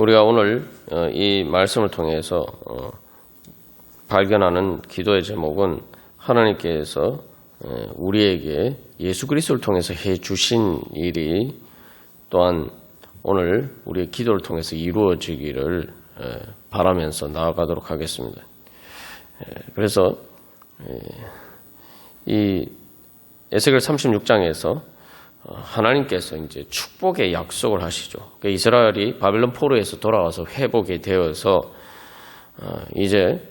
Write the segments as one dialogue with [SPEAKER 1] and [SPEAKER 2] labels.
[SPEAKER 1] 우리가 오늘 이 말씀을 통해서 발견하는 기도의 제목은 하나님께서 우리에게 예수 그리스도를 통해서 해 주신 일이 또한 오늘 우리의 기도를 통해서 이루어지기를 바라면서 나아가도록 하겠습니다. 그래서 이 에스겔 36장에서 하나님께서 이제 축복의 약속을 하시죠. 그러니까 이스라엘이 바벨론 포로에서 돌아와서 회복이 되어서 이제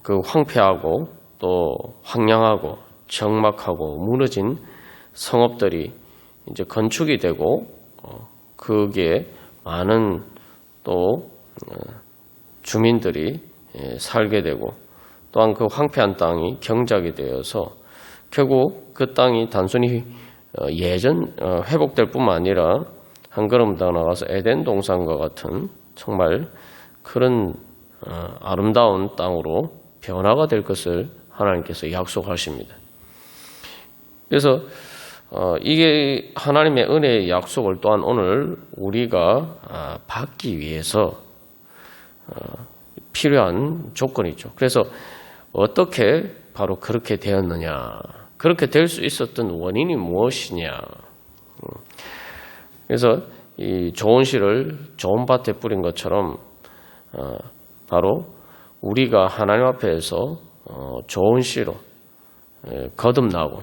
[SPEAKER 1] 그 황폐하고 또 황량하고 적막하고 무너진 성읍들이 이제 건축이 되고 거기에 많은 또 주민들이 살게 되고 또한 그 황폐한 땅이 경작이 되어서 결국 그 땅이 단순히 예전 회복될 뿐만 아니라 한 걸음 더 나가서 에덴 동산과 같은 정말 그런 아름다운 땅으로 변화가 될 것을 하나님께서 약속하십니다. 그래서 이게 하나님의 은혜의 약속을 또한 오늘 우리가 받기 위해서 필요한 조건이죠. 그래서 어떻게 바로 그렇게 되었느냐, 그렇게 될 수 있었던 원인이 무엇이냐. 그래서 이 좋은 씨를 좋은 밭에 뿌린 것처럼 바로 우리가 하나님 앞에서 좋은 씨로 거듭나고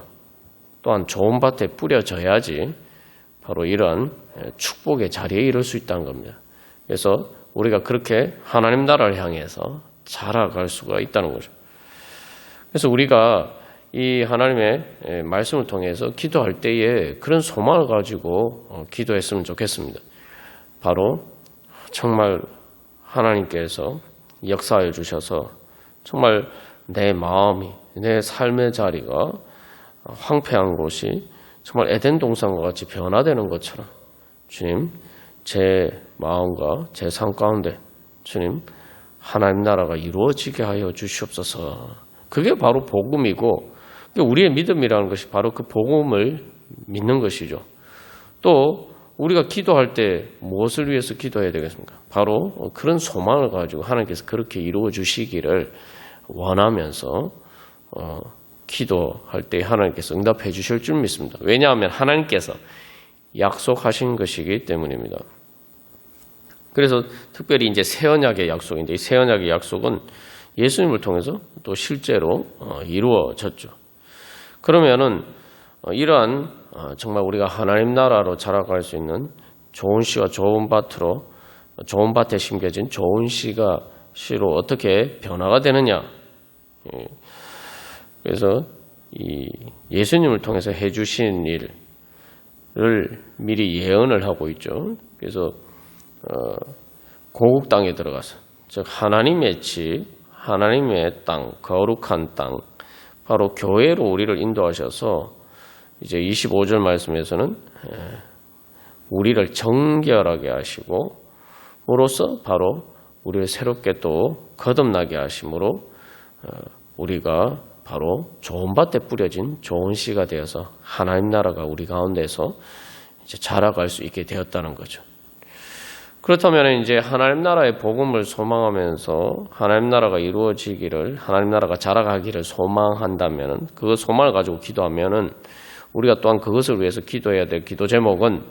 [SPEAKER 1] 또한 좋은 밭에 뿌려져야지 바로 이러한 축복의 자리에 이를 수 있다는 겁니다. 그래서 우리가 그렇게 하나님 나라를 향해서 자라갈 수가 있다는 거죠. 그래서 우리가 이 하나님의 말씀을 통해서 기도할 때에 그런 소망을 가지고 기도했으면 좋겠습니다. 바로 정말 하나님께서 역사해 주셔서 정말 내 마음이, 내 삶의 자리가 황폐한 곳이 정말 에덴 동산과 같이 변화되는 것처럼 주님, 제 마음과 제 삶 가운데 주님, 하나님 나라가 이루어지게 하여 주시옵소서. 그게 바로 복음이고 우리의 믿음이라는 것이 바로 그 복음을 믿는 것이죠. 또 우리가 기도할 때 무엇을 위해서 기도해야 되겠습니까? 바로 그런 소망을 가지고 하나님께서 그렇게 이루어 주시기를 원하면서 기도할 때 하나님께서 응답해 주실 줄 믿습니다. 왜냐하면 하나님께서 약속하신 것이기 때문입니다. 그래서 특별히 이제 새 언약의 약속인데 이 새 언약의 약속은 예수님을 통해서 또 실제로 이루어졌죠. 그러면은 이러한 정말 우리가 하나님 나라로 자라갈 수 있는 좋은 씨와 좋은 밭으로 좋은 밭에 심겨진 좋은 씨로 어떻게 변화가 되느냐. 그래서 이 예수님을 통해서 해주신 일을 미리 예언을 하고 있죠. 그래서 고국 땅에 들어가서 즉 하나님의 집, 하나님의 땅, 거룩한 땅, 바로 교회로 우리를 인도하셔서 이제 25절 말씀에서는 우리를 정결하게 하시고 으로써 바로 우리를 새롭게 또 거듭나게 하심으로 우리가 바로 좋은 밭에 뿌려진 좋은 씨가 되어서 하나님 나라가 우리 가운데서 이제 자라갈 수 있게 되었다는 거죠. 그렇다면 이제 하나님 나라의 복음을 소망하면서 하나님 나라가 이루어지기를, 하나님 나라가 자라가기를 소망한다면, 그 소망을 가지고 기도하면은 우리가 또한 그것을 위해서 기도해야 될 기도 제목은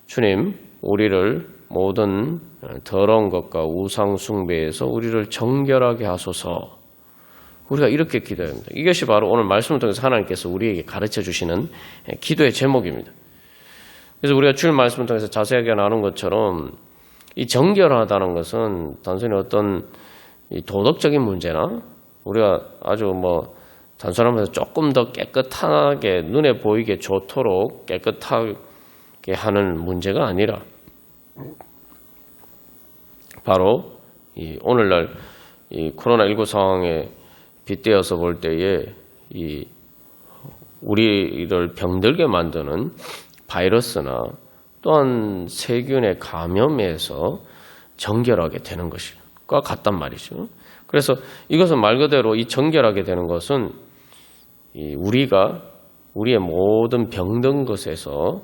[SPEAKER 1] 주님, 우리를 모든 더러운 것과 우상 숭배에서 우리를 정결하게 하소서. 우리가 이렇게 기도해야 합니다. 이것이 바로 오늘 말씀을 통해서 하나님께서 우리에게 가르쳐 주시는 기도의 제목입니다. 그래서 우리가 주일 말씀을 통해서 자세하게 나눈 것처럼 이 정결하다는 것은 단순히 어떤 이 도덕적인 문제나 우리가 아주 단순하면서 조금 더 깨끗하게 눈에 보이게 좋도록 깨끗하게 하는 문제가 아니라 바로 이 오늘날 이 코로나19 상황에 빗대어서 볼 때에 이 우리를 병들게 만드는 바이러스나 또한 세균의 감염에서 정결하게 되는 것과 같단 말이죠. 그래서 이것은 말 그대로 이 정결하게 되는 것은 우리가 우리의 모든 병든 것에서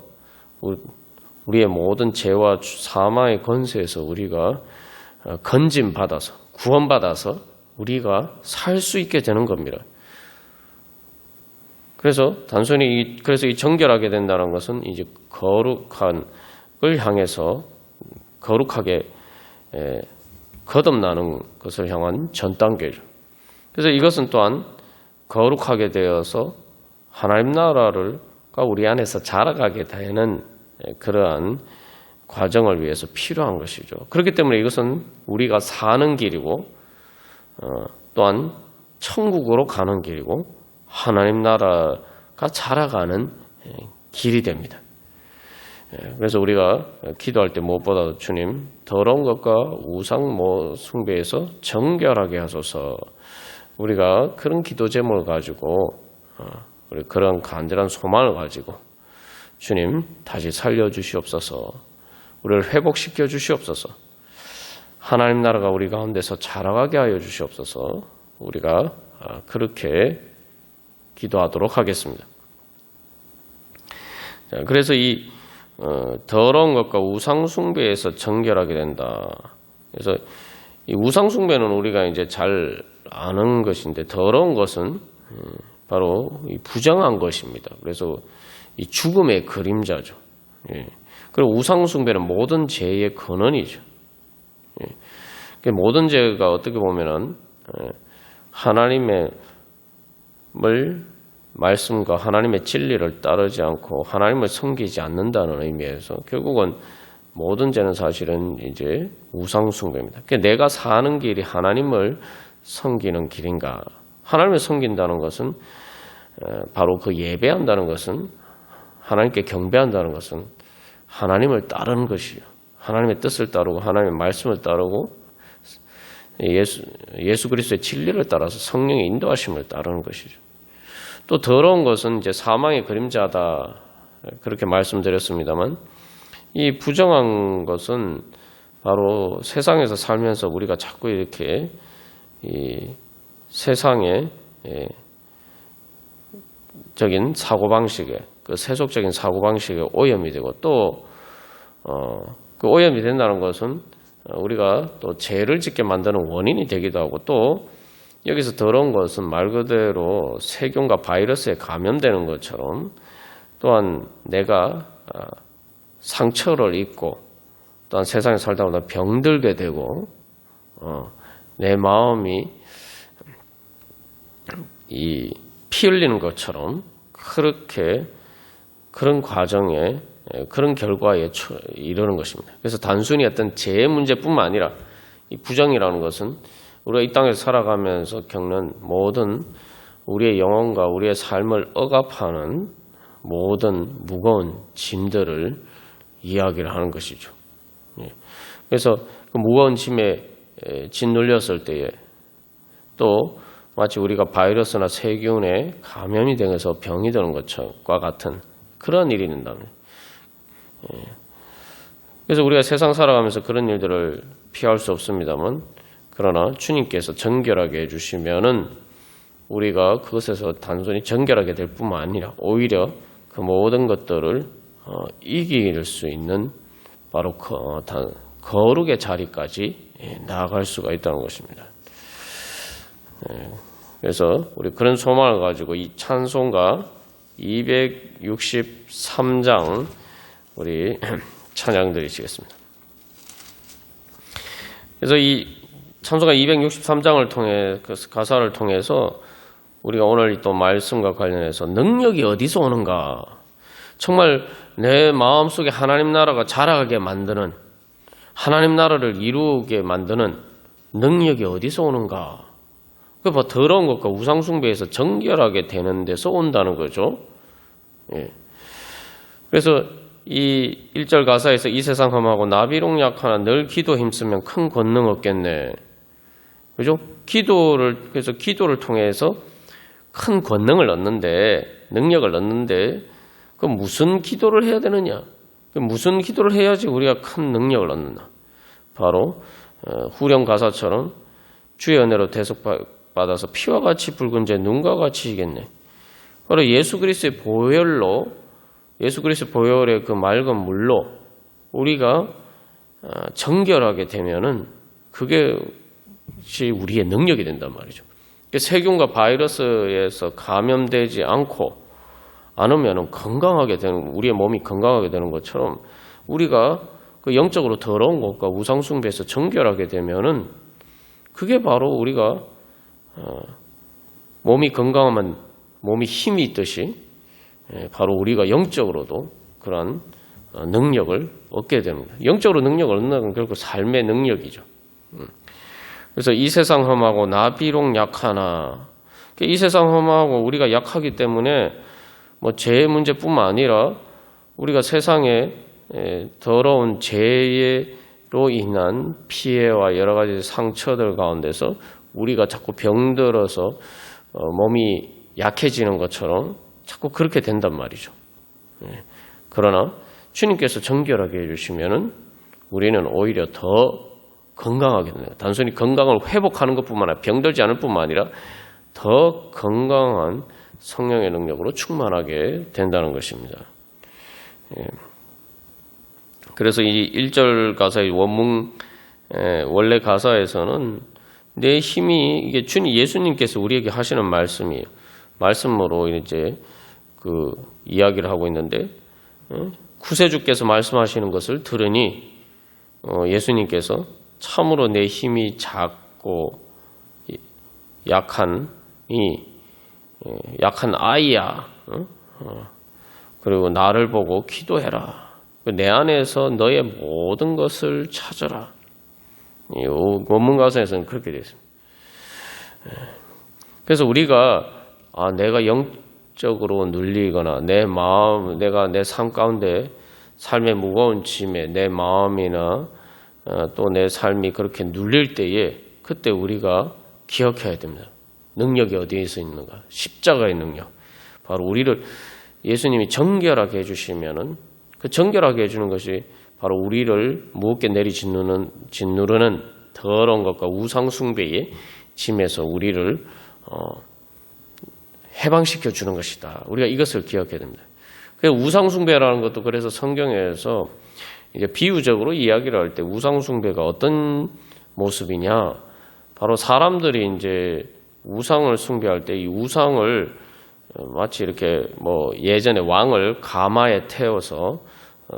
[SPEAKER 1] 우리의 모든 죄와 사망의 권세에서 우리가 건짐받아서 구원받아서 우리가 살 수 있게 되는 겁니다. 그래서 단순히 그래서 이 정결하게 된다는 것은 이제 거룩한 을 향해서 거룩하게 거듭나는 것을 향한 전 단계죠. 그래서 이것은 또한 거룩하게 되어서 하나님 나라가 우리 안에서 자라가게 되는 그러한 과정을 위해서 필요한 것이죠. 그렇기 때문에 이것은 우리가 사는 길이고 또한 천국으로 가는 길이고 하나님 나라가 자라가는 길이 됩니다. 그래서 우리가 기도할 때 무엇보다도 주님 더러운 것과 우상 숭배에서 정결하게 하소서. 우리가 그런 기도 제목을 가지고 우리 그런 간절한 소망을 가지고 주님 다시 살려주시옵소서. 우리를 회복시켜 주시옵소서. 하나님 나라가 우리 가운데서 자라가게 하여 주시옵소서. 우리가 그렇게 기도하도록 하겠습니다. 자, 그래서 이 더러운 것과 우상 숭배에서 정결하게 된다. 그래서 이 우상 숭배는 우리가 이제 잘 아는 것인데 더러운 것은 바로 이 부정한 것입니다. 그래서 이 죽음의 그림자죠. 그리고 우상 숭배는 모든 죄의 근원이죠. 모든 죄가 어떻게 보면은 하나님의 말씀과 하나님의 진리를 따르지 않고 하나님을 섬기지 않는다는 의미에서 결국은 모든 죄는 사실은 이제 우상 숭배입니다. 그러니까 내가 사는 길이 하나님을 섬기는 길인가? 하나님을 섬긴다는 것은 바로 그 예배한다는 것은 하나님께 경배한다는 것은 하나님을 따르는 것이요. 하나님의 뜻을 따르고 하나님의 말씀을 따르고 예수 그리스도의 진리를 따라서 성령의 인도하심을 따르는 것이죠. 또 더러운 것은 이제 사망의 그림자다 그렇게 말씀드렸습니다만 이 부정한 것은 바로 세상에서 살면서 우리가 자꾸 이렇게 이 세상의 적인 사고방식에 그 세속적인 사고방식에 오염이 되고 또 그 오염이 된다는 것은 우리가 또 죄를 짓게 만드는 원인이 되기도 하고 또 여기서 더러운 것은 말 그대로 세균과 바이러스에 감염되는 것처럼 또한 내가 상처를 입고 또한 세상에 살다 보다 병들게 되고 내 마음이 이 피 흘리는 것처럼 그렇게 그런 과정에 그런 결과에 이르는 것입니다. 그래서 단순히 어떤 죄의 문제뿐만 아니라 이 부정이라는 것은 우리가 이 땅에서 살아가면서 겪는 모든 우리의 영혼과 우리의 삶을 억압하는 모든 무거운 짐들을 이야기를 하는 것이죠. 그래서 그 무거운 짐에 짓눌렸을 때에 또 마치 우리가 바이러스나 세균에 감염이 되어서 병이 드는 것과 같은 그런 일이 된다면 그래서 우리가 세상 살아가면서 그런 일들을 피할 수 없습니다만 그러나 주님께서 정결하게 해주시면은 우리가 그것에서 단순히 정결하게 될 뿐만 아니라 오히려 그 모든 것들을 이길 수 있는 바로 거룩의 자리까지 나아갈 수가 있다는 것입니다. 그래서 우리 그런 소망을 가지고 이 찬송가 263장 우리 찬양 드리시겠습니다. 그래서 이 찬송가 263장을 통해 그 가사를 통해서 우리가 오늘 또 말씀과 관련해서 능력이 어디서 오는가? 정말 내 마음속에 하나님 나라가 자라게 만드는 하나님 나라를 이루게 만드는 능력이 어디서 오는가? 그 더러운 것과 우상 숭배에서 정결하게 되는 데서 온다는 거죠. 예. 그래서 이 1절 가사에서 이 세상 험하고 나비롱 약하나 늘 기도 힘쓰면 큰 권능 없겠네. 그죠? 그래서 기도를 통해서 큰 권능을 얻는데, 능력을 얻는데, 그 무슨 기도를 해야 되느냐? 무슨 기도를 해야지 우리가 큰 능력을 얻느냐? 바로, 후렴 가사처럼 주의 은혜로 대속받아서 피와 같이 붉은 제 눈과 같이이겠네. 바로 예수 그리스도의 보혈로, 예수 그리스도의 보혈의 그 맑은 물로 우리가 정결하게 되면은 그것이 우리의 능력이 된단 말이죠. 세균과 바이러스에서 감염되지 않으면 건강하게 되는, 우리의 몸이 건강하게 되는 것처럼 우리가 그 영적으로 더러운 것과 우상숭배에서 정결하게 되면은 그게 바로 우리가 몸이 건강하면 몸이 힘이 있듯이 바로 우리가 영적으로도 그런 능력을 얻게 됩니다. 영적으로 능력을 얻는 건 결국 삶의 능력이죠. 그래서 이 세상 험하고 나 비록 약하나, 이 세상 험하고 우리가 약하기 때문에 뭐 죄의 문제뿐만 아니라 우리가 세상에 더러운 죄로 인한 피해와 여러 가지 상처들 가운데서 우리가 자꾸 병들어서 몸이 약해지는 것처럼 자꾸 그렇게 된단 말이죠. 그러나 주님께서 정결하게 해주시면은 우리는 오히려 더 건강하게 됩니다. 단순히 건강을 회복하는 것뿐만 아니라 병들지 않을 뿐만 아니라 더 건강한 성령의 능력으로 충만하게 된다는 것입니다. 그래서 이 1절 가사의 원문 원래 가사에서는 내 힘이 이게 주님 예수님께서 우리에게 하시는 말씀이에요. 말씀으로 이제 그 이야기를 하고 있는데 구세주께서 말씀하시는 것을 들으니 예수님께서 참으로 내 힘이 작고 약한 아이야. 그리고 나를 보고 기도해라. 내 안에서 너의 모든 것을 찾아라. 원문 가사에서는 그렇게 되어 있습니다. 그래서 우리가 내가 영적으로 눌리거나 내 마음, 내가 내 삶 가운데 삶의 무거운 짐에 내 마음이나 또 내 삶이 그렇게 눌릴 때에 그때 우리가 기억해야 됩니다. 능력이 어디에서 있는가? 십자가의 능력. 바로 우리를 예수님이 정결하게 해주시면은 그 정결하게 해주는 것이 바로 우리를 무겁게 짓누르는 더러운 것과 우상숭배의 짐에서 우리를 해방시켜 주는 것이다. 우리가 이것을 기억해야 됩니다. 우상숭배라는 것도 그래서 성경에서 이제 비유적으로 이야기를 할 때 우상숭배가 어떤 모습이냐? 바로 사람들이 이제 우상을 숭배할 때 이 우상을 마치 이렇게 뭐 예전에 왕을 가마에 태워서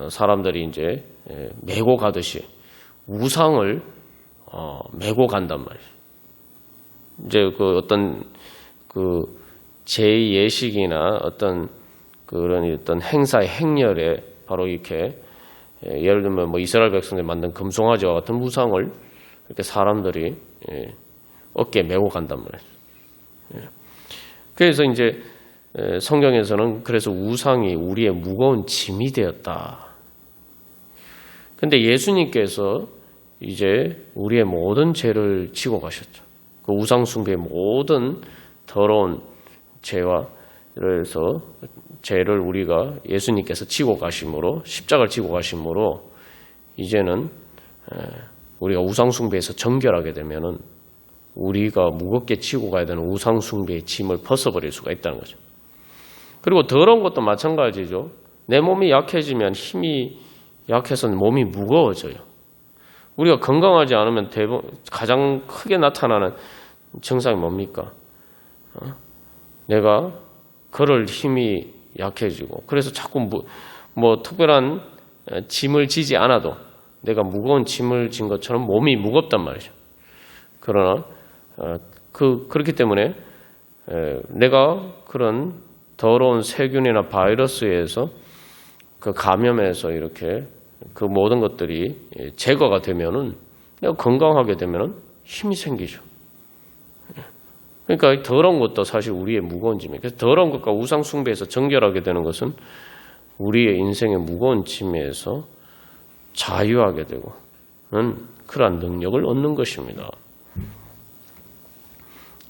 [SPEAKER 1] 사람들이 이제 메고 가듯이 우상을 메고 간단 말이에요. 이제 그 어떤 그 제2예식이나 어떤 그런 어떤 행사의 행렬에 바로 이렇게 예를 들면 뭐 이스라엘 백성들이 만든 금송아지와 같은 우상을 이렇게 사람들이 어깨에 메고 간단 말이에요. 그래서 이제 성경에서는 그래서 우상이 우리의 무거운 짐이 되었다. 근데 예수님께서 이제 우리의 모든 죄를 지고 가셨죠. 그 우상 숭배의 모든 더러운 죄와 그래서 죄를 우리가 예수님께서 지고 가심으로 십자가를 지고 가심으로 이제는 우리가 우상 숭배에서 정결하게 되면은 우리가 무겁게 지고 가야 되는 우상 숭배의 짐을 벗어버릴 수가 있다는 거죠. 그리고 더러운 것도 마찬가지죠. 내 몸이 약해지면 힘이 약해서 몸이 무거워져요. 우리가 건강하지 않으면 가장 크게 나타나는 증상이 뭡니까? 내가 걸을 힘이 약해지고 그래서 자꾸 뭐 특별한 짐을 지지 않아도 내가 무거운 짐을 진 것처럼 몸이 무겁단 말이죠. 그러나 그렇기 때문에 내가 그런 더러운 세균이나 바이러스에서 그 감염에서 이렇게 그 모든 것들이 제거가 되면은 내가 건강하게 되면은 힘이 생기죠. 그러니까 더러운 것도 사실 우리의 무거운 짐이에요. 그래서 더러운 것과 우상 숭배에서 정결하게 되는 것은 우리의 인생의 무거운 짐에서 자유하게 되고 그러한 능력을 얻는 것입니다.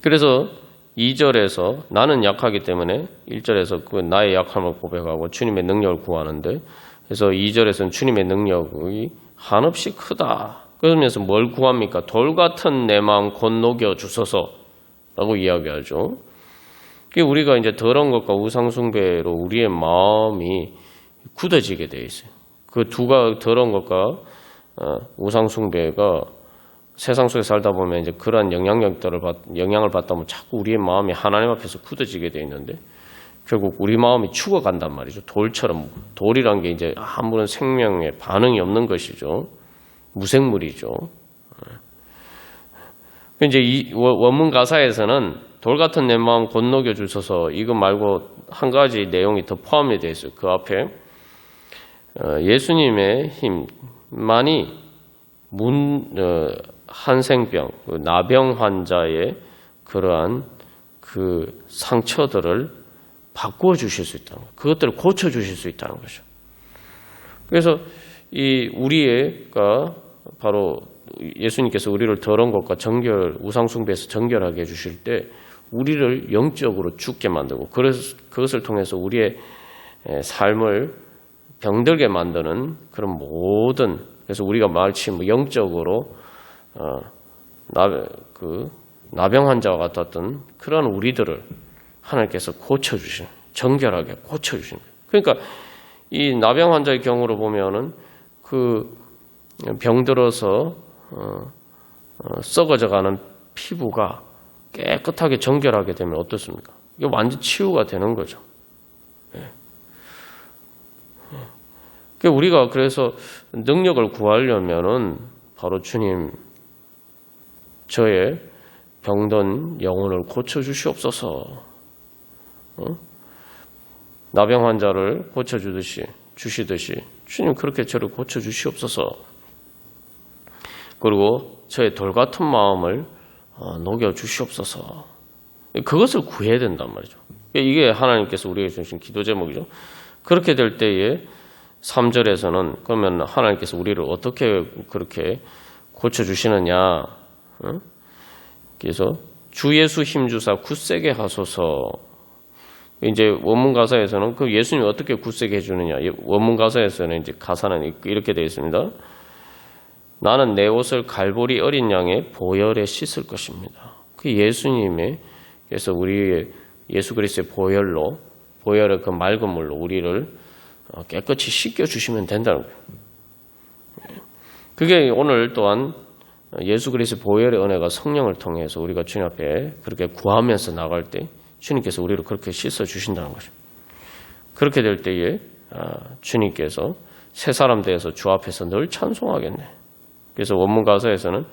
[SPEAKER 1] 그래서 2절에서 나는 약하기 때문에 1절에서 그 나의 약함을 고백하고 주님의 능력을 구하는데 그래서 2절에서는 주님의 능력이 한없이 크다. 그러면서 뭘 구합니까? 돌 같은 내 마음 곧 녹여 주소서라고 이야기하죠. 우리가 이제 더러운 것과 우상 숭배로 우리의 마음이 굳어지게 돼 있어요. 그 두가 더러운 것과 우상 숭배가 세상 속에 살다 보면 이제 그러한 영향을 받다 보면 자꾸 우리의 마음이 하나님 앞에서 굳어지게 돼 있는데 결국 우리 마음이 죽어간단 말이죠. 돌처럼. 돌이란 게 이제 아무런 생명의 반응이 없는 것이죠. 무생물이죠. 이제 이 원문 가사에서는 돌 같은 내 마음 곧 녹여 주소서 이거 말고 한 가지 내용이 더 포함이 되어 있어요. 그 앞에 예수님의 힘만이 한생병, 나병 환자의 그러한 그 상처들을 바꾸어 주실 수 있다는 거예요. 그것들을 고쳐 주실 수 있다는 거죠. 그래서 이 우리가 바로 예수님께서 우리를 더러운 것과 우상 숭배에서 정결하게 해주실 때 우리를 영적으로 죽게 만들고 그것을 통해서 우리의 삶을 병들게 만드는 그런 모든 그래서 우리가 마치 영적으로 나병 환자와 같았던 그런 우리들을 하나님께서 고쳐주신 정결하게 고쳐주신 거예요. 그러니까 이 나병 환자의 경우로 보면은 그 병들어서 썩어져가는 피부가 깨끗하게 정결하게 되면 어떻습니까? 이게 완전 치유가 되는 거죠. 우리가 그래서 능력을 구하려면은 바로 주님 저의 병든 영혼을 고쳐주시옵소서. 나병 환자를 주시듯이 주님 그렇게 저를 고쳐주시옵소서. 그리고 저의 돌 같은 마음을 녹여주시옵소서. 그것을 구해야 된단 말이죠. 이게 하나님께서 우리에게 주신 기도 제목이죠. 그렇게 될 때에 3절에서는 그러면 하나님께서 우리를 어떻게 그렇게 고쳐주시느냐. 그래서 주 예수 힘주사 굳세게 하소서. 이제 원문 가사에서는 그 예수님이 어떻게 굳세게 해주느냐. 원문 가사에서는 이제 가사는 이렇게 되어 있습니다. 나는 내 옷을 갈보리 어린 양의 보혈에 씻을 것입니다. 그 예수님의 그래서 우리의 예수 그리스도의 보혈의 그 맑은 물로 우리를 깨끗이 씻겨주시면 된다는 거예요. 그게 오늘 또한 예수 그리스도의 보혈의 은혜가 성령을 통해서 우리가 주님 앞에 그렇게 구하면서 나갈 때 주님께서 우리를 그렇게 씻어주신다는 거죠. 그렇게 될 때에 주님께서 새 사람 되어서 주 앞에서 늘 찬송하겠네. 그래서 원문 가사에서는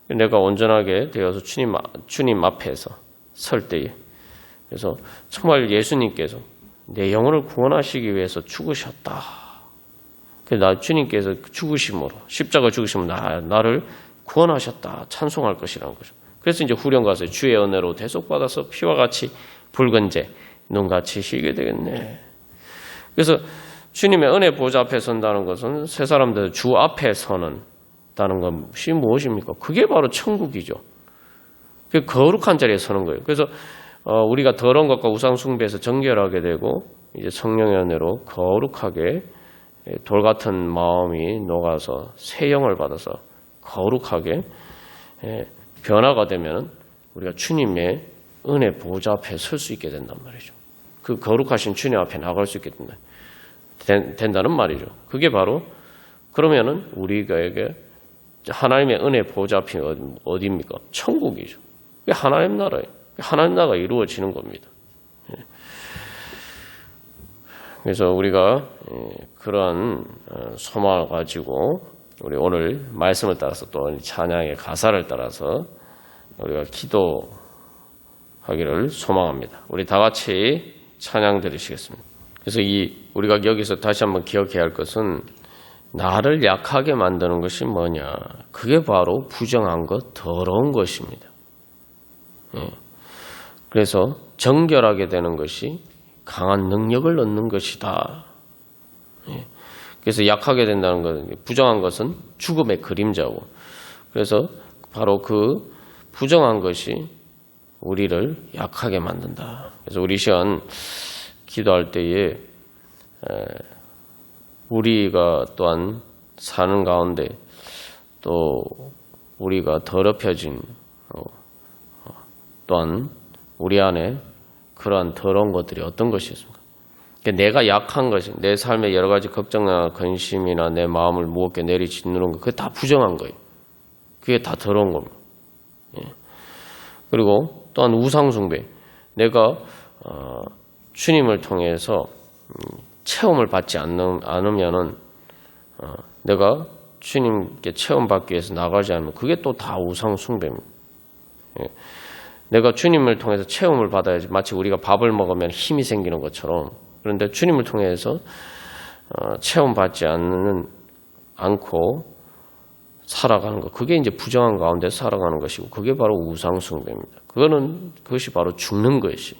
[SPEAKER 1] 내가 온전하게 되어서 주님 앞에서 설 때에 그래서 정말 예수님께서 내 영혼을 구원하시기 위해서 죽으셨다. 주님께서 죽으심으로 십자가 죽으심으로 나를 구원하셨다. 찬송할 것이라는 거죠. 그래서 이제 후렴 가사에 주의 은혜로 대속받아서 피와 같이 붉은 재 눈같이 희게 되겠네. 그래서 주님의 은혜 보좌 앞에 선다는 것은 새 사람들 주 앞에 서는 다는 것이 무엇입니까? 그게 바로 천국이죠. 그 거룩한 자리에 서는 거예요. 그래서 우리가 더러운 것과 우상 숭배에서 정결하게 되고 이제 성령의 은혜로 거룩하게 돌 같은 마음이 녹아서 새 영을 받아서 거룩하게 변화가 되면 우리가 주님의 은혜 보좌 앞에 설 수 있게 된단 말이죠. 그 거룩하신 주님 앞에 나갈 수 있게 된다는 말이죠. 그게 바로 그러면은 우리에게 하나님의 은혜 보좌 앞이 어디입니까? 천국이죠. 그게 하나님 나라예요. 하나님 나라가 이루어지는 겁니다. 그래서 우리가 그러한 소망을 가지고 우리 오늘 말씀을 따라서 또 찬양의 가사를 따라서 우리가 기도하기를 소망합니다. 우리 다 같이 찬양 드리시겠습니다. 그래서 우리가 여기서 다시 한번 기억해야 할 것은 나를 약하게 만드는 것이 뭐냐? 그게 바로 부정한 것, 더러운 것입니다. 그래서 정결하게 되는 것이 강한 능력을 얻는 것이다. 그래서 약하게 된다는 것은 부정한 것은 죽음의 그림자고 그래서 바로 그 부정한 것이 우리를 약하게 만든다. 그래서 우리 시간 기도할 때에 우리가 또한 사는 가운데 또 우리가 더럽혀진 또한 우리 안에 그러한 더러운 것들이 어떤 것이 있습니까? 그러니까 내가 약한 것이 내 삶의 여러 가지 걱정이나 근심이나 내 마음을 무겁게 내리짓누르는 거 그게 다 부정한 거예요. 그게 다 더러운 겁니다. 그리고 또한 우상숭배. 내가 주님을 통해서 체험을 받지 않으면은 내가 주님께 체험받기 위해서 나가지 않으면 그게 또 다 우상숭배입니다. 내가 주님을 통해서 체험을 받아야지 마치 우리가 밥을 먹으면 힘이 생기는 것처럼 그런데 주님을 통해서 체험받지 않고 살아가는 것 그게 이제 부정한 가운데 살아가는 것이고 그게 바로 우상숭배입니다. 그것이 바로 죽는 것이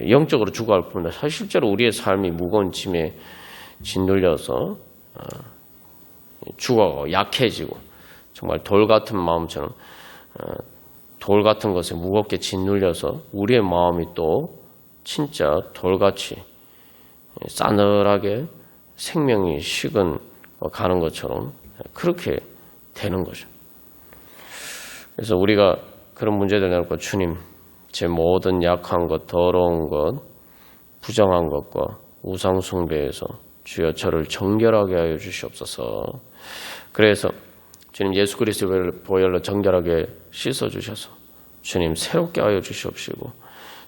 [SPEAKER 1] 영적으로 죽어갈 뿐이다. 사실 실제로 우리의 삶이 무거운 짐에 짓눌려서 죽어가고 약해지고 정말 돌 같은 마음처럼 돌 같은 것에 무겁게 짓눌려서 우리의 마음이 또 진짜 돌같이 싸늘하게 생명이 식은 가는 것처럼 그렇게 되는 거죠. 그래서 우리가 그런 문제들 내놓고 주님 제 모든 약한 것, 더러운 것, 부정한 것과 우상숭배에서 주여 저를 정결하게 하여 주시옵소서. 그래서 주님 예수 그리스도의 보혈로 정결하게 씻어주셔서 주님 새롭게 하여 주시옵시고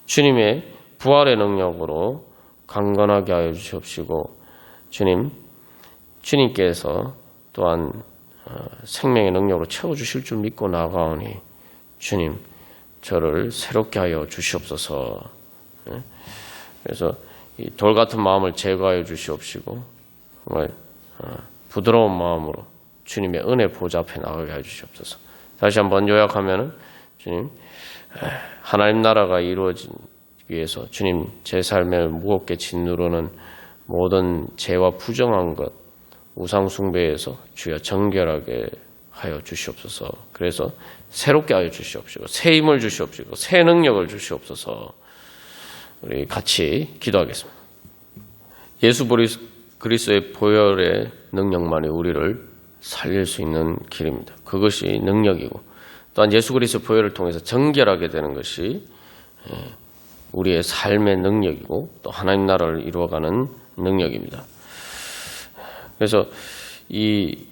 [SPEAKER 1] 주님의 부활의 능력으로 강건하게 하여 주시옵시고 주님께서 또한 생명의 능력으로 채워주실 줄 믿고 나아가오니 주님 저를 새롭게 하여 주시옵소서. 그래서 이 돌 같은 마음을 제거하여 주시옵시고 정말 부드러운 마음으로 주님의 은혜 보좌 앞에 나가게 해 주시옵소서. 다시 한번 요약하면은 주님 하나님 나라가 이루어지기 위해서 주님 제 삶에 무겁게 짓누르는 모든 죄와 부정한 것 우상숭배에서 주여 정결하게 하여 주시옵소서. 그래서 새롭게 하여 주시옵시고 새 힘을 주시옵시고 새 능력을 주시옵소서. 우리 같이 기도하겠습니다. 예수 그리스도의 보혈의 능력만이 우리를 살릴 수 있는 길입니다. 그것이 능력이고 또한 예수 그리스도 보혈을 통해서 정결하게 되는 것이 우리의 삶의 능력이고 또 하나님 나라를 이루어가는 능력입니다. 그래서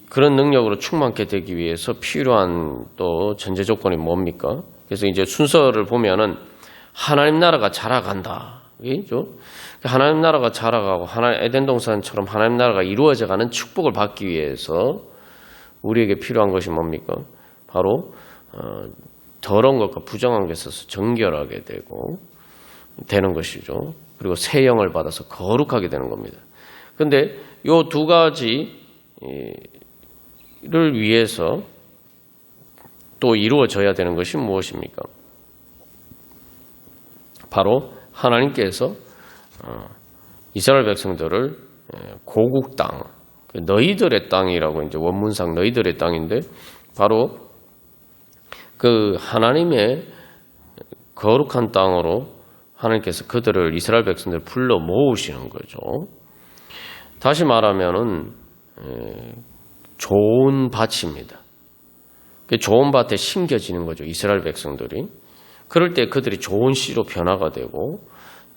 [SPEAKER 1] 그런 능력으로 충만케 되기 위해서 필요한 또 전제 조건이 뭡니까? 그래서 이제 순서를 보면은 하나님 나라가 자라간다. 그죠? 하나님 나라가 자라가고 에덴 동산처럼 하나님 나라가 이루어져가는 축복을 받기 위해서 우리에게 필요한 것이 뭡니까? 바로 더러운 것과 부정한 것에서 정결하게 되는 것이죠. 그리고 새 영을 받아서 거룩하게 되는 겁니다. 그런데 이 두 가지를 위해서 또 이루어져야 되는 것이 무엇입니까? 바로 하나님께서 이스라엘 백성들을 고국 땅, 너희들의 땅이라고 이제 원문상 너희들의 땅인데 바로 그 하나님의 거룩한 땅으로 하나님께서 그들을 이스라엘 백성들을 불러 모으시는 거죠. 다시 말하면은 좋은 밭입니다. 좋은 밭에 심겨지는 거죠. 이스라엘 백성들이. 그럴 때 그들이 좋은 씨로 변화가 되고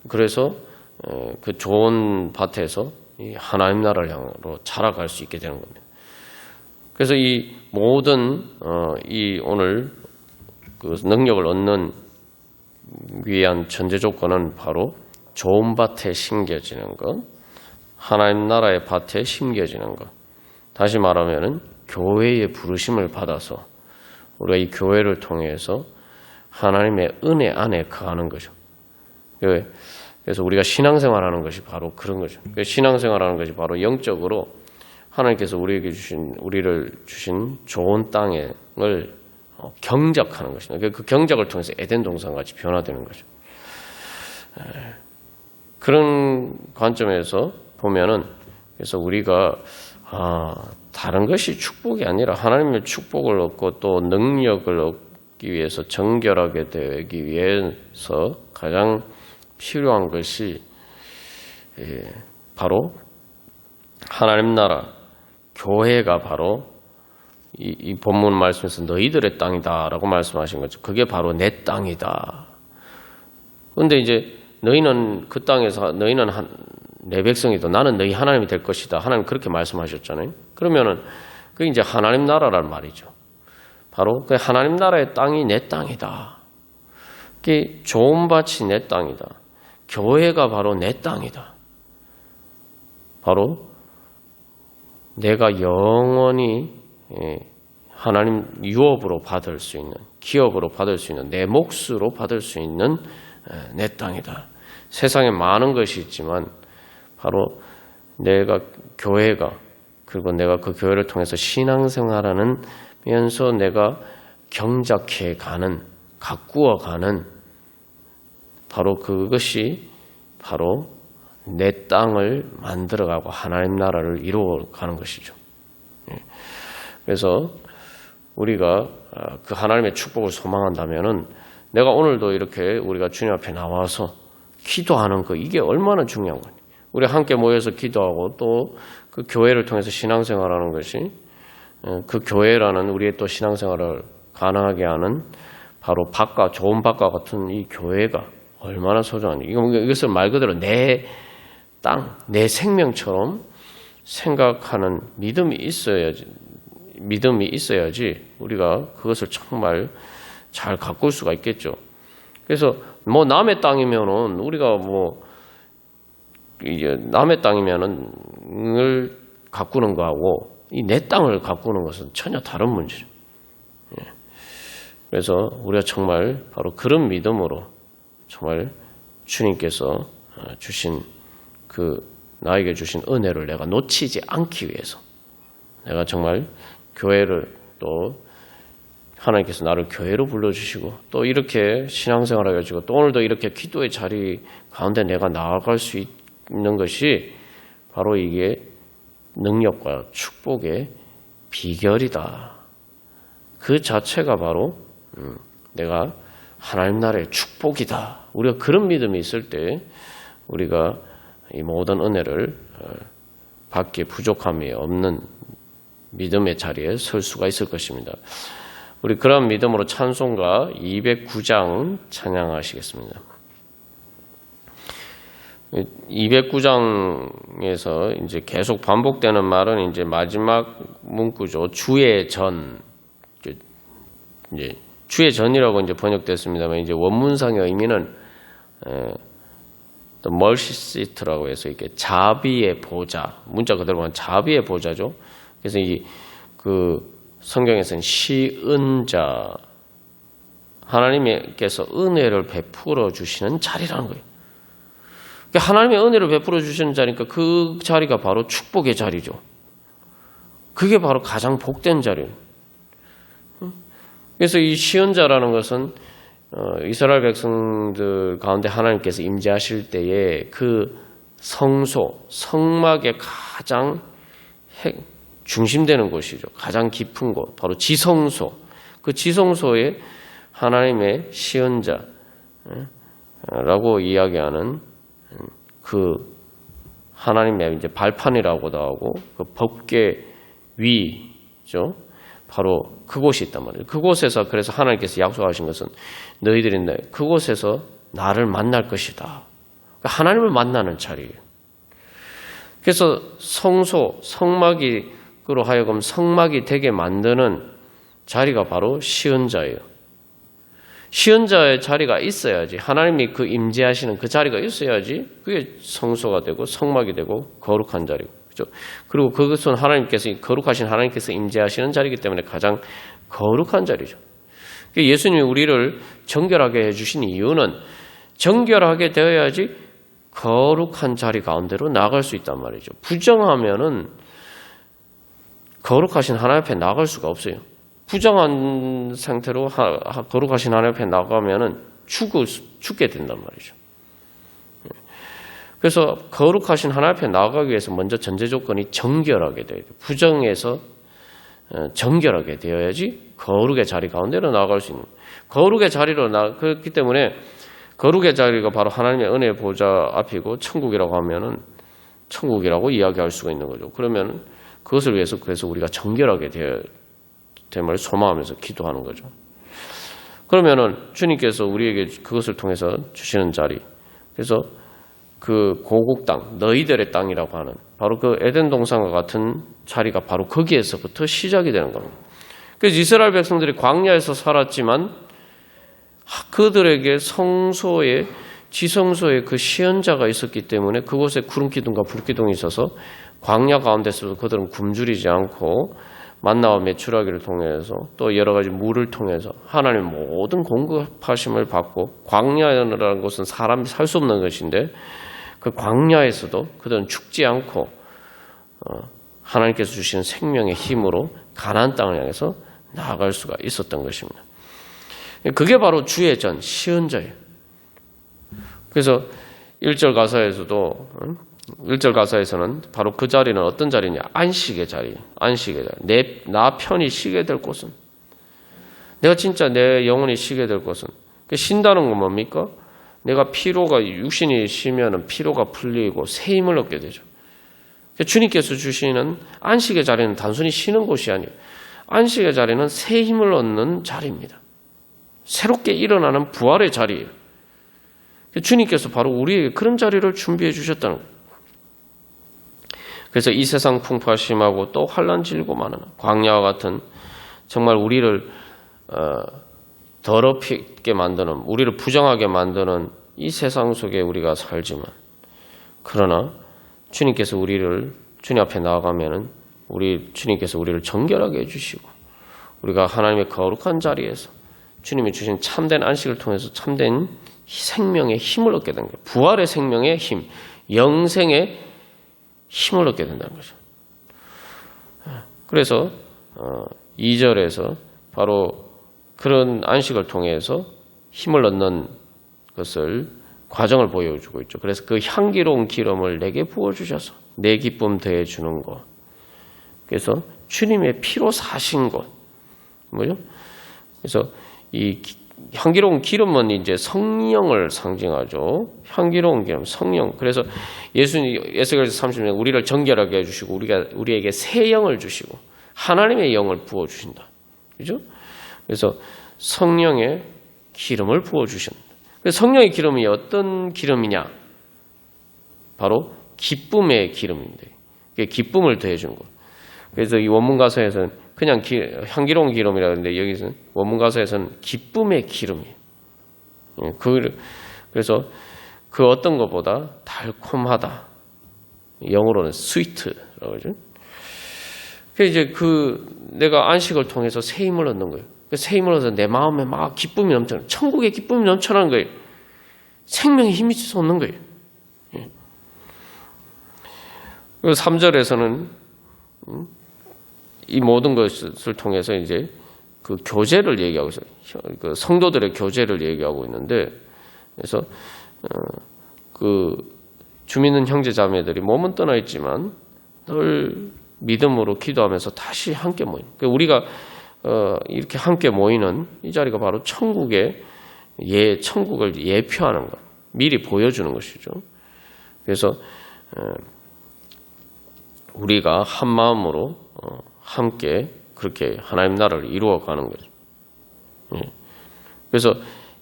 [SPEAKER 1] 그래서 그 좋은 밭에서 하나님 나라를 향으로 자라갈 수 있게 되는 겁니다. 그래서 이 모든 오늘 그 능력을 얻는 위한 전제 조건은 바로 좋은 밭에 심겨지는 것, 하나님 나라의 밭에 심겨지는 것. 다시 말하면은 교회의 부르심을 받아서 우리가 이 교회를 통해서 하나님의 은혜 안에 거하는 거죠. 그래서 우리가 신앙생활하는 것이 바로 그런 거죠. 신앙생활하는 것이 바로 영적으로 하나님께서 우리를 주신 좋은 땅을 경작하는 것입니다. 그 경작을 통해서 에덴 동산같이 변화되는 거죠. 그런 관점에서 보면은 그래서 우리가 다른 것이 축복이 아니라 하나님의 축복을 얻고 또 능력을 얻기 위해서 정결하게 되기 위해서 가장 필요한 것이 바로 하나님 나라 교회가 바로 이 본문 말씀에서 너희들의 땅이다라고 말씀하신 거죠. 그게 바로 내 땅이다. 그런데 이제 너희는 그 땅에서 너희는 내 백성이다. 나는 너희 하나님이 될 것이다. 하나님 그렇게 말씀하셨잖아요. 그러면은 그게 이제 하나님 나라란 말이죠. 바로 그 하나님 나라의 땅이 내 땅이다. 그게 좋은 밭이 내 땅이다. 교회가 바로 내 땅이다. 바로 내가 영원히 하나님 유업으로 받을 수 있는, 기업으로 받을 수 있는, 내 몫으로 받을 수 있는 내 땅이다. 세상에 많은 것이 있지만 바로 내가 교회가, 그리고 내가 그 교회를 통해서 신앙생활하는 면서 내가 경작해 가는, 가꾸어 가는 바로 그것이 바로 내 땅을 만들어가고 하나님 나라를 이루어가는 것이죠. 그래서 우리가 그 하나님의 축복을 소망한다면은 내가 오늘도 이렇게 우리가 주님 앞에 나와서 기도하는 거, 이게 얼마나 중요한 거니. 우리 함께 모여서 기도하고 또 그 교회를 통해서 신앙생활하는 것이, 그 교회라는 우리의 또 신앙생활을 가능하게 하는 바로 밭과 좋은 밭과 같은 이 교회가 얼마나 소중하니. 이것을 말 그대로 내 땅, 내 생명처럼 생각하는 믿음이 있어야지 우리가 그것을 정말 잘 가꿀 수가 있겠죠. 그래서 뭐 남의 땅이면은 우리가 뭐 이제 남의 땅이면은 을 가꾸는 거하고 이 내 땅을 가꾸는 것은 전혀 다른 문제죠. 그래서 우리가 정말 바로 그런 믿음으로 정말 주님께서 주신 나에게 주신 은혜를 내가 놓치지 않기 위해서 내가 정말 교회를 또 하나님께서 나를 교회로 불러주시고 또 이렇게 신앙생활을 해가지고 또 오늘도 이렇게 기도의 자리 가운데 내가 나아갈 수 있는 것이 바로 이게 능력과 축복의 비결이다. 그 자체가 바로 내가 하나님 나라의 축복이다. 우리가 그런 믿음이 있을 때 우리가 이 모든 은혜를 받기에 부족함이 없는 믿음의 자리에 설 수가 있을 것입니다. 우리 그런 믿음으로 찬송가 209장 찬양하시겠습니다. 209장에서 이제 계속 반복되는 말은 이제 마지막 문구죠. 주의 전. 이제 주의 전이라고 이제 번역됐습니다만 이제 원문상의 의미는 또 멀시 시트라고 해서 이렇게 자비의 보좌, 문자 그대로 보면 자비의 보좌죠. 그래서 그 성경에서는 시은자, 하나님께서 은혜를 베풀어 주시는 자리라는 거예요. 그러니까 하나님의 은혜를 베풀어 주시는 자리니까 그 자리가 바로 축복의 자리죠. 그게 바로 가장 복된 자리예요. 그래서 이 시은자라는 것은 이스라엘 백성들 가운데 하나님께서 임재하실 때에 그 성소, 성막의 가장 중심되는 곳이죠. 가장 깊은 곳, 바로 지성소. 그 지성소에 하나님의 시은자라고 이야기하는 그 하나님의 이제 발판이라고도 하고 그 법궤 위죠. 바로 그곳이 있단 말이에요. 그곳에서 그래서 하나님께서 약속하신 것은 너희들이 그곳에서 나를 만날 것이다. 그러니까 하나님을 만나는 자리예요. 그래서 성소, 성막으로 하여금 성막이 되게 만드는 자리가 바로 시은자예요. 시은자의 자리가 있어야지, 하나님이 그 임재하시는 그 자리가 있어야지 그게 성소가 되고 성막이 되고 거룩한 자리고, 그렇죠? 그리고 그것은 거룩하신 하나님께서 임재하시는 자리이기 때문에 가장 거룩한 자리죠. 예수님이 우리를 정결하게 해주신 이유는 정결하게 되어야지 거룩한 자리 가운데로 나갈 수 있단 말이죠. 부정하면은 거룩하신 하나님 앞에 나갈 수가 없어요. 부정한 상태로 거룩하신 하나님 앞에 나가면은 죽게 된단 말이죠. 그래서 거룩하신 하나님 앞에 나가기 위해서 먼저 전제 조건이 정결하게 되어야 돼요. 부정해서 정결하게 되어야지 거룩의 자리 가운데로 나아갈 수 있는, 거룩의 자리로 그렇기 때문에 거룩의 자리가 바로 하나님의 은혜의 보좌 앞이고 천국이라고 하면은 천국이라고 이야기할 수가 있는 거죠. 그러면 그것을 위해서 그래서 우리가 정결하게 됨을 소망하면서 기도하는 거죠. 그러면은 주님께서 우리에게 그것을 통해서 주시는 자리, 그래서 그 고국 땅, 너희들의 땅이라고 하는 바로 그 에덴 동산과 같은 자리가 바로 거기에서부터 시작이 되는 겁니다. 그래서 이스라엘 백성들이 광야에서 살았지만 그들에게 성소에 지성소에 그 시연자가 있었기 때문에 그곳에 구름기둥과 불기둥이 있어서 광야 가운데서도 그들은 굶주리지 않고 만나와 메추라기를 통해서 또 여러 가지 물을 통해서 하나님의 모든 공급하심을 받고 광야라는 것은 사람이 살 수 없는 것인데 그 광야에서도 그들은 죽지 않고 하나님께서 주시는 생명의 힘으로 가나안 땅을 향해서 나아갈 수가 있었던 것입니다. 그게 바로 주의 전 시언자예요. 그래서 1절 가사에서는 바로 그 자리는 어떤 자리냐? 안식의 자리. 안식의 자리. 나 편히 쉬게 될 곳은. 내가 진짜 내 영혼이 쉬게 될 곳은. 쉰다는 건 뭡니까? 내가 피로가 육신이 쉬면은 피로가 풀리고 새 힘을 얻게 되죠. 주님께서 주시는 안식의 자리는 단순히 쉬는 곳이 아니에요. 안식의 자리는 새 힘을 얻는 자리입니다. 새롭게 일어나는 부활의 자리예요. 주님께서 바로 우리에게 그런 자리를 준비해 주셨다는 거예요. 그래서 이 세상 풍파심하고 또 환난 질고 많은 광야와 같은 정말 우리를 더럽게 만드는, 우리를 부정하게 만드는 이 세상 속에 우리가 살지만, 그러나 주님께서 우리를 주님 앞에 나아가면은 주님께서 우리를 정결하게 해주시고 우리가 하나님의 거룩한 자리에서 주님이 주신 참된 안식을 통해서 참된 생명의 힘을 얻게 되는 거예요. 부활의 생명의 힘, 영생의 힘을 얻게 된다는 거죠. 그래서 2절에서 바로 그런 안식을 통해서 힘을 얻는 것을 과정을 보여주고 있죠. 그래서 그 향기로운 기름을 내게 부어주셔서 내 기쁨 더해주는 것. 그래서 주님의 피로 사신 것. 뭐죠? 그래서 이 향기로운 기름은 이제 성령을 상징하죠. 향기로운 기름, 성령. 그래서 예수님 에스겔서 30년 우리를 정결하게 해주시고 우리에게 새 영을 주시고 하나님의 영을 부어 주신다. 그죠? 그래서 성령의 기름을 부어 주신다. 성령의 기름이 어떤 기름이냐? 바로 기쁨의 기름인데, 기쁨을 더해주는 것. 그래서 이 원문 가사에서는 그냥 향기로운 기름이라 하는데 여기서는 원문 가사에서는 기쁨의 기름이에요. 그래서 그 어떤 것보다 달콤하다. 영어로는 sweet라고 하죠. 이제 내가 안식을 통해서 새 힘을 얻는 거예요. 새 힘을 얻어서 내 마음에 막 기쁨이 넘쳐나는, 천국의 기쁨이 넘쳐나는 거예요. 생명의 힘이 솟는 거예요. 그리고 3절에서는 이 모든 것을 통해서 이제 그 교제를 얘기하고 있어요. 그 성도들의 교제를 얘기하고 있는데, 그래서 그 주민은 형제 자매들이 몸은 떠나 있지만 늘 믿음으로 기도하면서 다시 함께 모이는. 그러니까 우리가 이렇게 함께 모이는 이 자리가 바로 천국을 예표하는 것, 미리 보여주는 것이죠. 그래서 우리가 한 마음으로 함께 그렇게 하나님 나라를 이루어가는 거죠. 그래서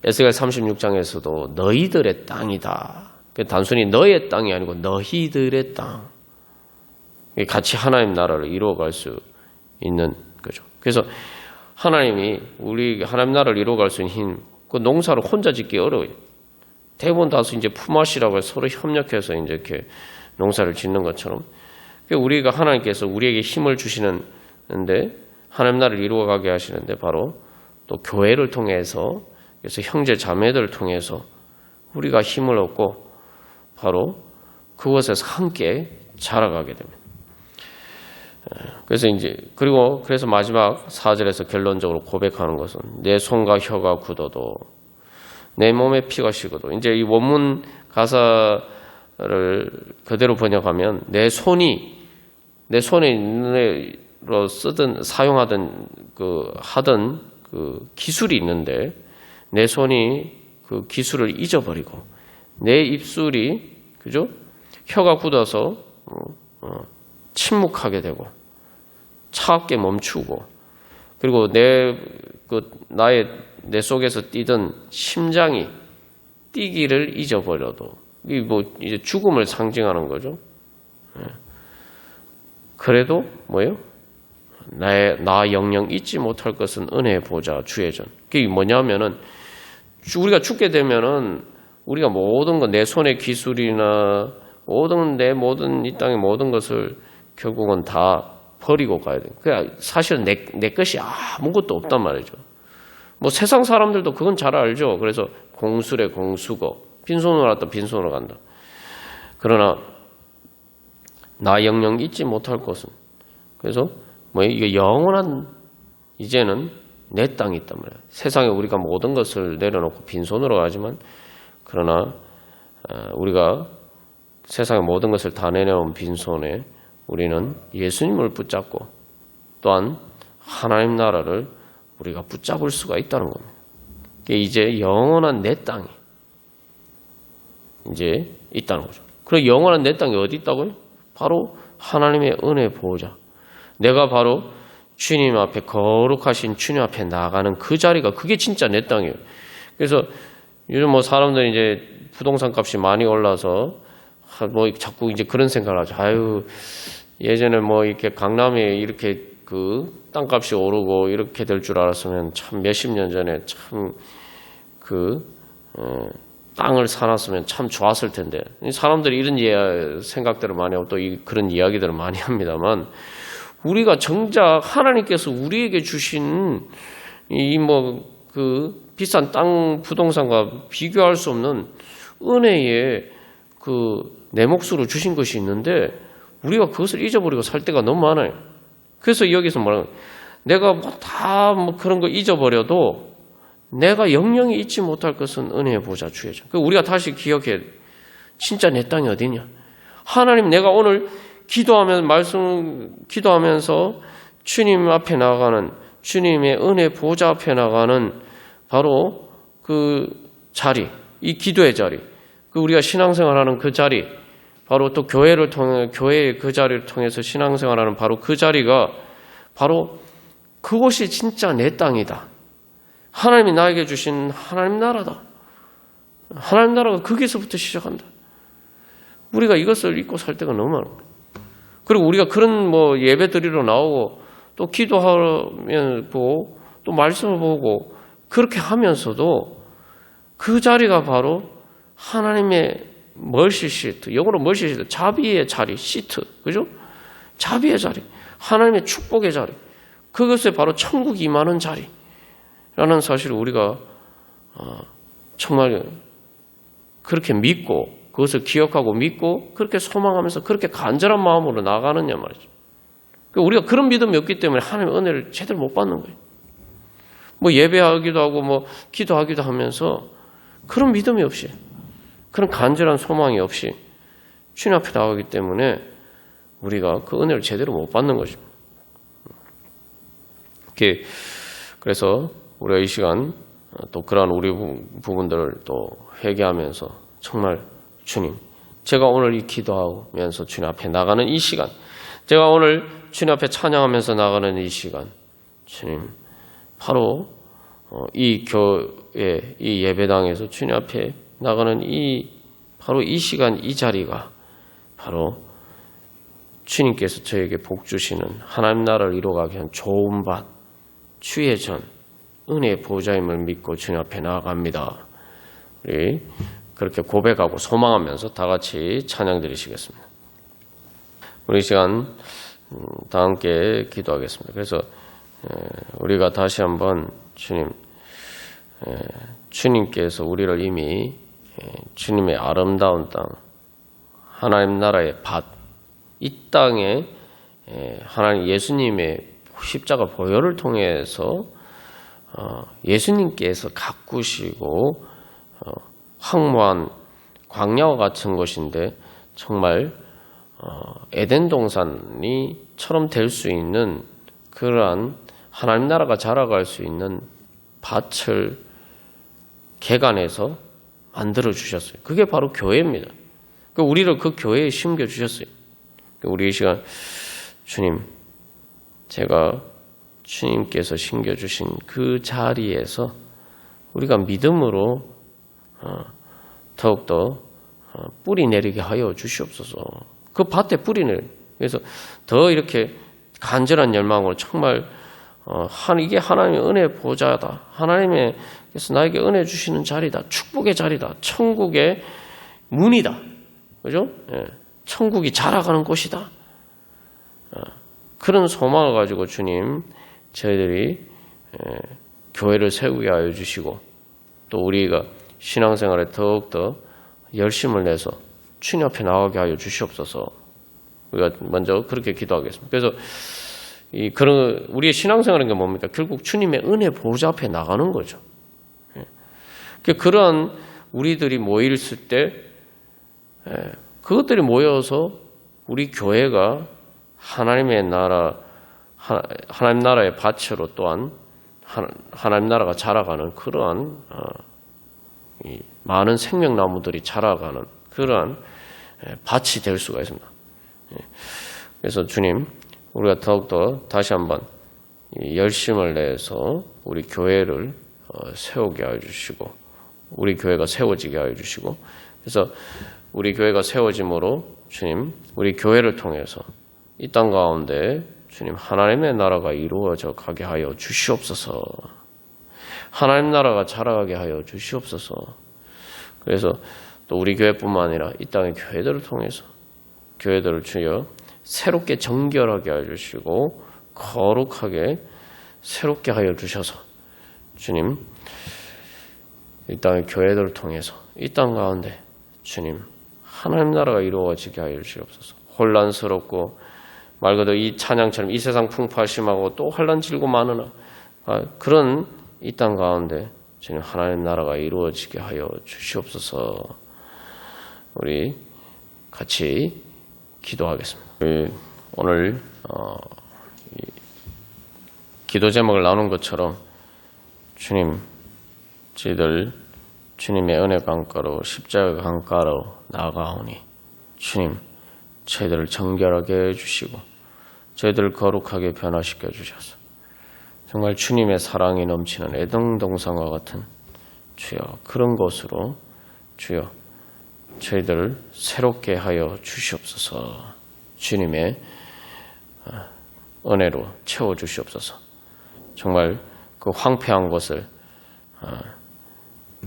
[SPEAKER 1] 에스겔 36장에서도 너희들의 땅이다. 단순히 너의 땅이 아니고 너희들의 땅. 같이 하나님 나라를 이루어갈 수 있는 거죠. 그래서 하나님이 우리 하나님 나라를 이루어갈 수 있는 힘, 그 농사를 혼자 짓기 어려워요. 대부분 다수 이제 품앗이라고 서로 협력해서 이제 이렇게 농사를 짓는 것처럼 우리가 하나님께서 우리에게 힘을 주시는데 하나님 나라를 이루어가게 하시는데 바로 또 교회를 통해서 그래서 형제 자매들을 통해서 우리가 힘을 얻고 바로 그곳에서 함께 자라가게 됩니다. 그래서 마지막 4절에서 결론적으로 고백하는 것은 내 손과 혀가 굳어도 내 몸에 피가 식어도, 이제 이 원문 가사를 그대로 번역하면 내 손에 사용하던 하던 기술이 있는데 내 손이 그 기술을 잊어버리고 내 입술이 그죠? 혀가 굳어서 침묵하게 되고 차갑게 멈추고, 그리고 내 속에서 뛰던 심장이 뛰기를 잊어버려도 이 뭐 이제 죽음을 상징하는 거죠. 그래도 뭐예요? 나 영영 잊지 못할 것은 은혜의 보좌 주의 전. 그게 뭐냐면은 우리가 죽게 되면은 우리가 모든 것 내 손의 기술이나 모든 이 땅의 모든 것을 결국은 다 버리고 가야 돼. 그러니까 사실은 내 것이 아무것도 없단 말이죠. 뭐 세상 사람들도 그건 잘 알죠. 그래서 공수래 공수고 빈손으로 왔다 빈손으로 간다. 그러나 나 영영 잊지 못할 것은 그래서 뭐 이게 영원한 이제는 내 땅이 있단 말이에요. 세상에 우리가 모든 것을 내려놓고 빈손으로 가지만 그러나 우리가 세상의 모든 것을 다 내려온 빈손에 우리는 예수님을 붙잡고 또한 하나님 나라를 우리가 붙잡을 수가 있다는 겁니다. 이제 영원한 내 땅이 이제 있다는 거죠. 그럼 영원한 내 땅이 어디 있다고요? 바로 하나님의 은혜 보호자. 내가 바로 주님 앞에 거룩하신 주님 앞에 나가는 그 자리가 그게 진짜 내 땅이에요. 그래서 요즘 뭐 사람들이 이제 부동산 값이 많이 올라서 뭐 자꾸 이제 그런 생각을 하죠. 아유 예전에 뭐 이렇게 강남에 이렇게 그 땅값이 오르고 이렇게 될 줄 알았으면 참 몇십 년 전에 참 땅을 사놨으면 참 좋았을 텐데 사람들이 이런 생각들을 많이 하고 또 그런 이야기들을 많이 합니다만 우리가 정작 하나님께서 우리에게 주신 이 뭐 그 비싼 땅 부동산과 비교할 수 없는 은혜의 내 몫으로 주신 것이 있는데 우리가 그것을 잊어버리고 살 때가 너무 많아요. 그래서 여기서 뭐라고 내가 다 그런 거 잊어버려도 내가 영영히 잊지 못할 것은 은혜의 보좌 주의 전. 우리가 다시 기억해. 진짜 내 땅이 어디냐? 하나님 내가 오늘 기도하면서 주님 앞에 나가는 주님의 은혜 보좌 앞에 나가는 바로 그 자리, 이 기도의 자리, 우리가 신앙생활하는 그 자리, 바로 또 교회의 그 자리를 통해서 신앙생활하는 바로 그 자리가 바로 그곳이 진짜 내 땅이다. 하나님이 나에게 주신 하나님 나라다. 하나님 나라가 거기서부터 시작한다. 우리가 이것을 잊고 살 때가 너무 많은 거예요. 그리고 우리가 그런 뭐 예배 드리러 나오고 또 기도하면 보고 또 말씀을 보고 그렇게 하면서도 그 자리가 바로 하나님의 멀시 시트, 영어로 멀시 시트, 자비의 자리, 시트, 그죠? 자비의 자리, 하나님의 축복의 자리, 그것에 바로 천국이 임하는 자리라는 사실을 우리가 정말 그렇게 믿고 그것을 기억하고 믿고 그렇게 소망하면서 그렇게 간절한 마음으로 나가느냐 말이죠. 우리가 그런 믿음이 없기 때문에 하나님의 은혜를 제대로 못 받는 거예요. 뭐 예배하기도 하고 뭐 기도하기도 하면서 그런 믿음이 없이 그런 간절한 소망이 없이 주님 앞에 나가기 때문에 우리가 그 은혜를 제대로 못 받는 것입니다. 그래서 우리가 이 시간 또 그러한 우리 부분들을 또 회개하면서 정말 주님, 제가 오늘 이 기도하면서 주님 앞에 나가는 이 시간, 제가 오늘 주님 앞에 찬양하면서 나가는 이 시간, 주님, 바로 이 교회, 이 예배당에서 주님 앞에 나가는 바로 이 시간, 이 자리가 바로 주님께서 저에게 복 주시는 하나님 나라를 이루어가기 위한 좋은 밭, 주의 전, 은혜의 보좌임을 믿고 주님 앞에 나아갑니다. 우리 그렇게 고백하고 소망하면서 다 같이 찬양 드리시겠습니다. 우리 시간 다 함께 기도하겠습니다. 그래서 우리가 다시 한번 주님께서 우리를 이미 주님의 아름다운 땅, 하나님 나라의 밭, 이 땅에 하나님 예수님의 십자가 보혈을 통해서 예수님께서 가꾸시고 황무한 광야와 같은 곳인데 정말 에덴 동산이처럼 될 수 있는 그러한 하나님 나라가 자라갈 수 있는 밭을 개간해서 만들어 주셨어요. 그게 바로 교회입니다. 우리를 그 교회에 심겨 주셨어요. 우리 이 시간 주님, 제가 주님께서 심겨 주신 그 자리에서 우리가 믿음으로 더욱더 뿌리 내리게 하여 주시옵소서. 그 밭에 뿌리 내리. 그래서 더 이렇게 간절한 열망으로 정말 이게 하나님의 은혜 보좌다. 하나님께서 나에게 은혜 주시는 자리다. 축복의 자리다. 천국의 문이다. 그죠? 예. 천국이 자라가는 곳이다. 그런 소망을 가지고 주님, 저희들이 교회를 세우게 하여 주시고 또 우리가 신앙생활에 더욱더 열심을 내서 주님 앞에 나가게 하여 주시옵소서. 우리가 먼저 그렇게 기도하겠습니다. 그래서 그런 우리의 신앙생활은 게 뭡니까? 결국 주님의 은혜 보좌 앞에 나가는 거죠. 그러한 우리들이 모였을 때 그것들이 모여서 우리 교회가 하나님의 나라, 하나님 나라의 밭으로 또한 하나님 나라가 자라가는 그러한 많은 생명나무들이 자라가는 그러한 밭이 될 수가 있습니다. 그래서 주님, 우리가 더욱더 다시 한번 열심을 내서 우리 교회를 세우게 하여 주시고 우리 교회가 세워지게 하여 주시고 그래서 우리 교회가 세워짐으로 주님, 우리 교회를 통해서 이 땅 가운데 주님 하나님의 나라가 이루어져 가게 하여 주시옵소서. 하나님 나라가 자라가게 하여 주시옵소서. 그래서 또 우리 교회뿐만 아니라 이 땅의 교회들을 통해서 교회들을 주여 새롭게 정결하게 하여 주시고 거룩하게 새롭게 하여 주셔서 주님 이 땅의 교회들을 통해서 이 땅 가운데 주님 하나님 나라가 이루어지게 하여 주시옵소서. 혼란스럽고 말 그대로 이 찬양처럼 이 세상 풍파심하고 또 혼란질고 많으나 그런 이 땅 가운데 주님 하나님 나라가 이루어지게 하여 주시옵소서. 우리 같이 기도하겠습니다. 오늘 기도 제목을 나눈 것처럼 주님 저희들 주님의 은혜 강가로 십자가 강가로 나아가오니 주님 저희들을 정결하게 해주시고 저희들을 거룩하게 변화시켜 주셔서 정말 주님의 사랑이 넘치는 에덴동산과 같은 주여 그런 곳으로 주여 저희들을 새롭게 하여 주시옵소서. 주님의 은혜로 채워 주시옵소서. 정말 그 황폐한 것을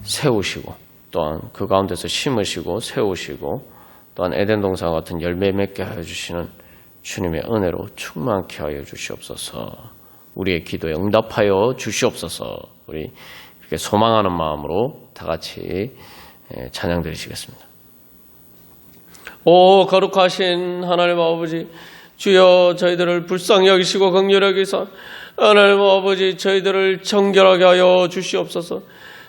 [SPEAKER 1] 세우시고 또한 그 가운데서 심으시고 세우시고 또한 에덴 동산 같은 열매 맺게 하여 주시는 주님의 은혜로 충만케 하여 주시옵소서. 우리의 기도에 응답하여 주시옵소서. 우리 이렇게 소망하는 마음으로 다 같이 찬양 드리시겠습니다. 오 거룩하신 하나님 아버지 주여 저희들을 불쌍히 여기시고 긍휼히 여기사 하나님 아버지 저희들을 정결하게 하여 주시옵소서.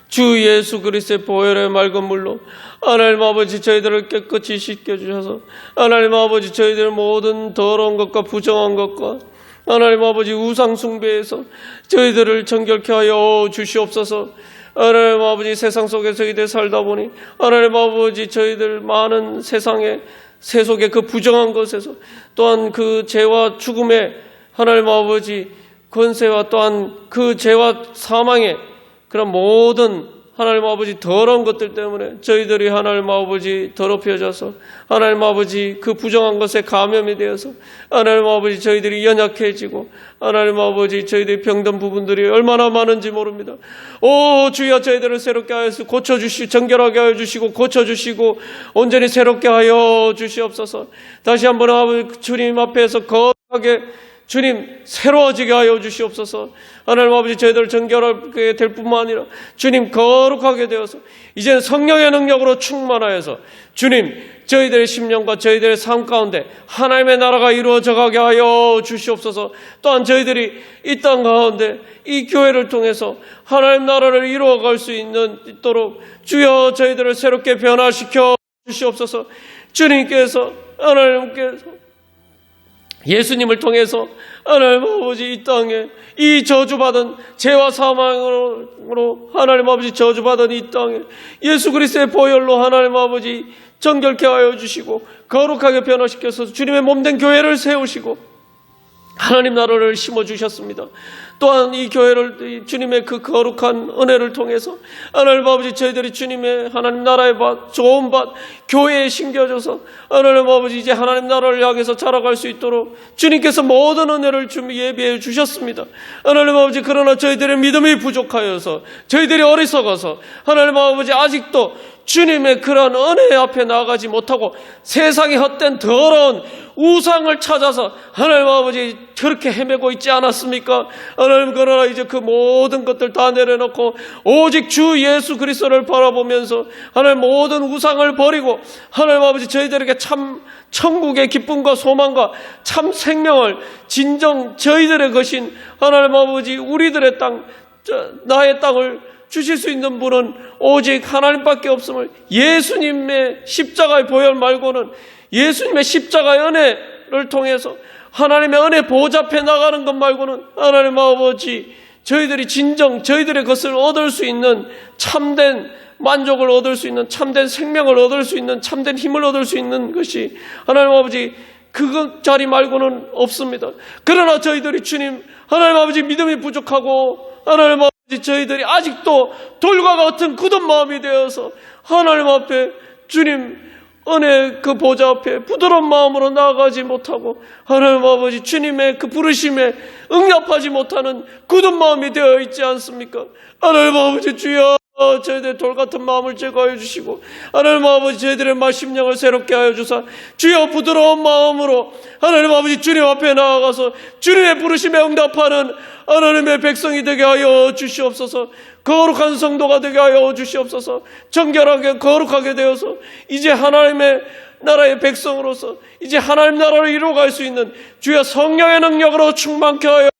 [SPEAKER 1] 주 예수 그리스도의 보혈의 맑은 물로 하나님 아버지 저희들을 깨끗이 씻겨주셔서 하나님 아버지 저희들 모든 더러운 것과 부정한 것과 하나님 아버지 우상 숭배에서 저희들을 정결케 하여 주시옵소서. 하나님 아버지 세상 속에서 이대 살다 보니 하나님 아버지 저희들 많은 세상의 세속의 그 부정한 것에서 또한 그 죄와 죽음의 하나님 아버지 권세와 또한 그 죄와 사망의 그런 모든 하나님 아버지 더러운 것들 때문에 저희들이 하나님 아버지 더럽혀져서 하나님 아버지 그 부정한 것에 감염이 되어서 하나님 아버지 저희들이 연약해지고 하나님 아버지 저희들이 병든 부분들이 얼마나 많은지 모릅니다. 오 주여 저희들을 새롭게 하여 고쳐주시고 정결하게 하여 주시고 고쳐주시고 온전히 새롭게 하여 주시옵소서. 다시 한번 아버지 주님 앞에서 거룩하게 주님 새로워지게 하여 주시옵소서. 하나님 아버지 저희들 정결하게 될 뿐만 아니라 주님 거룩하게 되어서 이제는 성령의 능력으로 충만하여서 주님 저희들의 심령과 저희들의 삶 가운데 하나님의 나라가 이루어져 가게 하여 주시옵소서. 또한 저희들이 이 땅 가운데 이 교회를 통해서 하나님 나라를 이루어갈 수 있도록 주여 저희들을 새롭게 변화시켜 주시옵소서. 주님께서 하나님께서 예수님을 통해서 하나님 아버지 이 땅에 이 저주받은 죄와 사망으로 하나님 아버지 저주받은 이 땅에 예수 그리스도의 보혈로 하나님 아버지 정결케 하여 주시고 거룩하게 변화시켜서 주님의 몸된 교회를 세우시고 하나님 나라를 심어주셨습니다. 또한 이 교회를 주님의 그 거룩한 은혜를 통해서 하나님 아버지 저희들이 주님의 하나님 나라의 밭, 좋은 밭, 교회에 심겨져서 하나님 아버지 이제 하나님 나라를 향해서 자라갈 수 있도록 주님께서 모든 은혜를 예비해 주셨습니다. 하나님 아버지 그러나 저희들의 믿음이 부족하여서 저희들이 어리석어서 하나님 아버지 아직도 주님의 그런 은혜 앞에 나아가지 못하고 세상의 헛된 더러운 우상을 찾아서 하나님 아버지 그렇게 헤매고 있지 않았습니까? 하나님 그러나 이제 그 모든 것들 다 내려놓고 오직 주 예수 그리스도를 바라보면서 하나님 모든 우상을 버리고 하나님 아버지 저희들에게 참 천국의 기쁨과 소망과 참 생명을 진정 저희들의 것인 하나님 아버지 우리들의 땅 나의 땅을 주실 수 있는 분은 오직 하나님밖에 없음을 예수님의 십자가의 보혈 말고는 예수님의 십자가의 은혜를 통해서 하나님의 은혜 보좌 앞에 나가는 것 말고는 하나님 아버지 저희들이 진정 저희들의 것을 얻을 수 있는 참된 만족을 얻을 수 있는 참된 생명을 얻을 수 있는 참된 힘을 얻을 수 있는 것이 하나님 아버지 그 자리 말고는 없습니다. 그러나 저희들이 주님 하나님 아버지 믿음이 부족하고 하나님 아버지 저희들이 아직도 돌과 같은 굳은 마음이 되어서 하나님 앞에 주님 은혜 그 보좌 앞에 부드러운 마음으로 나아가지 못하고 하나님 아버지 주님의 그 부르심에 응답하지 못하는 굳은 마음이 되어 있지 않습니까? 하나님 아버지 주여 저희들의 돌같은 마음을 제거하여 주시고 하나님 아버지 저희들의 심령을 새롭게 하여 주사 주여 부드러운 마음으로 하나님 아버지 주님 앞에 나아가서 주님의 부르심에 응답하는 하나님의 백성이 되게 하여 주시옵소서. 거룩한 성도가 되게 하여 주시옵소서. 정결하게 거룩하게 되어서 이제 하나님의 나라의 백성으로서 이제 하나님 나라를 이루어갈 수 있는 주여 성령의 능력으로 충만케 하여